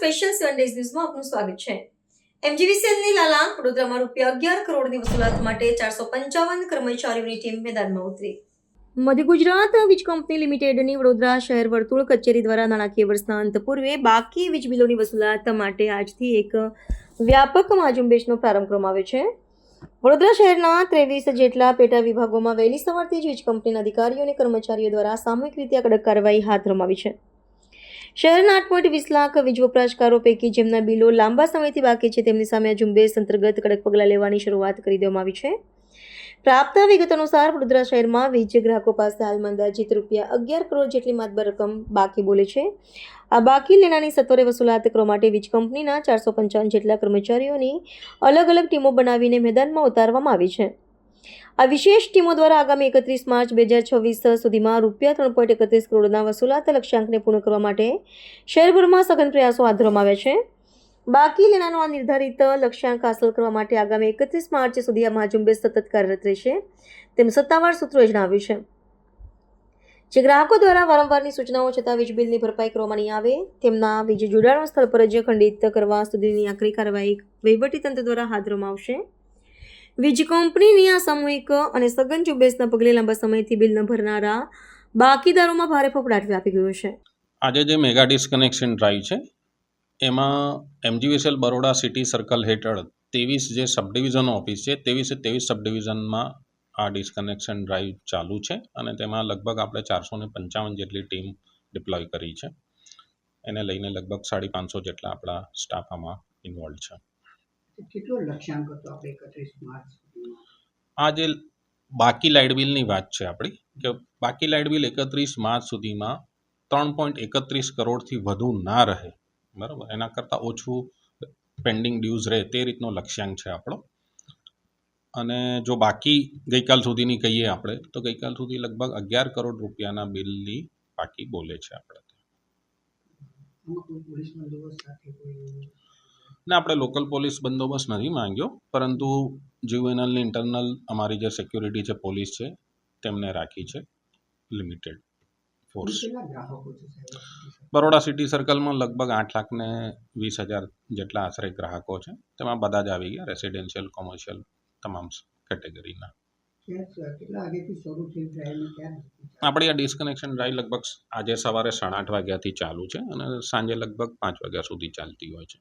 Special 7 days ન્યૂઝમાં આપનું સ્વાગત છે. એમજીવીસીએલની લાલાંગ વડોદરામાં રૂપિયા 11 કરોડની વસૂલાત માટે 455 કર્મચારીઓની ટીમ મેદાનમાં ઉતરી. મધ્ય ગુજરાત વીજ કંપની લિમિટેડની વડોદરા શહેર વર્તુળ કચેરી દ્વારા નાણાકીય વર્ષના અંત પૂર્વે બાકી વીજ બિલોની વસૂલાત માટે આજથી એક વ્યાપક મહાઝુંબેશનો પ્રારંભ કરવામાં આવ્યો છે. વડોદરા શહેરના 23 જેટલા પેટા વિભાગોમાં વહેલી સવારથી જ વીજ કંપનીના અધિકારીઓ અને કર્મચારીઓ દ્વારા સામૂહિક રીતે કડક કાર્યવાહી હાથ ધરવામાં આવી છે. શહેરના 8.20 લાખ વીજ વપરાશકારો પૈકી જેમના બિલો લાંબા સમયથી બાકી છે તેમની સામે આ ઝુંબેશ અંતર્ગત કડક પગલાં લેવાની શરૂઆત કરી દેવામાં આવી છે. પ્રાપ્ત વિગત અનુસાર વડોદરા શહેરમાં વીજ ગ્રાહકો પાસે હાલમાં અંદાજિત રૂપિયા 11 કરોડ જેટલી માતબર રકમ બાકી બોલે છે. આ બાકી લેણાની સત્વરે વસૂલાત કરવા માટે વીજ કંપનીના 455 જેટલા કર્મચારીઓની અલગ અલગ ટીમો બનાવીને મેદાનમાં ઉતારવામાં આવી છે. આ વિશેષ ટીમો દ્વારા આગામી 31 માર્ચ 2026 સુધીમાં રૂપિયા 3.31 કરોડના વસૂલાત લક્ષ્યાંકને પૂર્ણ કરવા માટે શહેરભરમાં સઘન પ્રયાસો હાથ ધરવામાં આવ્યા છે. બાકી લેણાનો આ નિર્ધારિત લક્ષ્યાંક હાંસલ કરવા માટે આગામી 31 માર્ચ સુધી આ મહાઝુંબેશ સતત કાર્યરત રહેશે તેમ સત્તાવાર સૂત્રોએ જણાવ્યું છે. જે ગ્રાહકો દ્વારા વારંવારની સૂચનાઓ છતાં વીજ બિલની ભરપાઈ કરવામાં નહીં આવે તેમના વીજ જોડાણો સ્થળ પર જ ખંડિત કરવા સુધીની આખરી કાર્યવાહી વહીવટીતંત્ર દ્વારા હાથ ધરવામાં આવશે. વીજ કંપનીની આ સામૂહિક અને સઘન ઝુંબેશના પગલે લાંબા સમયથી બિલ ન ભરનારા બાકીદારોમાં ભારે ફફડાટ વ્યાપી ગયો છે. આજે જે મેગા ડિસ્કનેક્શન ડ્રાઈવ છે એમાં એમજીવીસીએલ બરોડા સિટી સર્કલ હેઠળ 23 જે સબ ડિવિઝન ઓફિસ છે 23 સબ ડિવિઝનમાં આ ડિસ્કનેક્શન ડ્રાઈવ ચાલુ છે અને તેમાં લગભગ આપણે 455 જેટલી ટીમ ડિપ્લોય કરી છે. એને લઈને લગભગ 550 જેટલા આપણા સ્ટાફ આમાં ઇન્વોલ્વ છે. કેટલો લક્ષ્યાંક હતો આપણે 31 માર્ચ આ જે બાકી લાઇટ બિલની વાત છે આપણી કે બાકી લાઇટ બિલ 31 માર્ચ સુધીમાં 3.31 કરોડથી વધુ ના રહે, બરાબર, એના કરતાં ઓછું પેન્ડિંગ ડ્યુઝ રહે તે રીતનો લક્ષ્યાંક છે આપણો. અને જો બાકી ગઈકાલ સુધીની કહીએ આપણે તો ગઈકાલ સુધી લગભગ 11 કરોડ રૂપિયાના બિલની બાકી બોલે છે આપણે. ના, આપણે લોકલ પોલીસ બંદોબસ્ત નથી માંગ્યો, પરંતુ જીયુએનએલની ઇન્ટરનલ અમારી જે સિક્યુરિટી છે પોલીસ છે તેમને રાખી છે લિમિટેડ ફોર્સ. બરોડા સિટી સર્કલમાં લગભગ 8,20,000 જેટલા આશરે ગ્રાહકો છે. તેમાં બધા જ આવી ગયા, રેસિડેન્શિયલ, કોમર્શિયલ, તમામ કેટેગરીના. આપણી આ ડિસ્કનેક્શન ડ્રાઈવ લગભગ આજે સવારે 8:30 વાગ્યાથી ચાલુ છે અને સાંજે લગભગ 5 વાગ્યા સુધી ચાલતી હોય છે.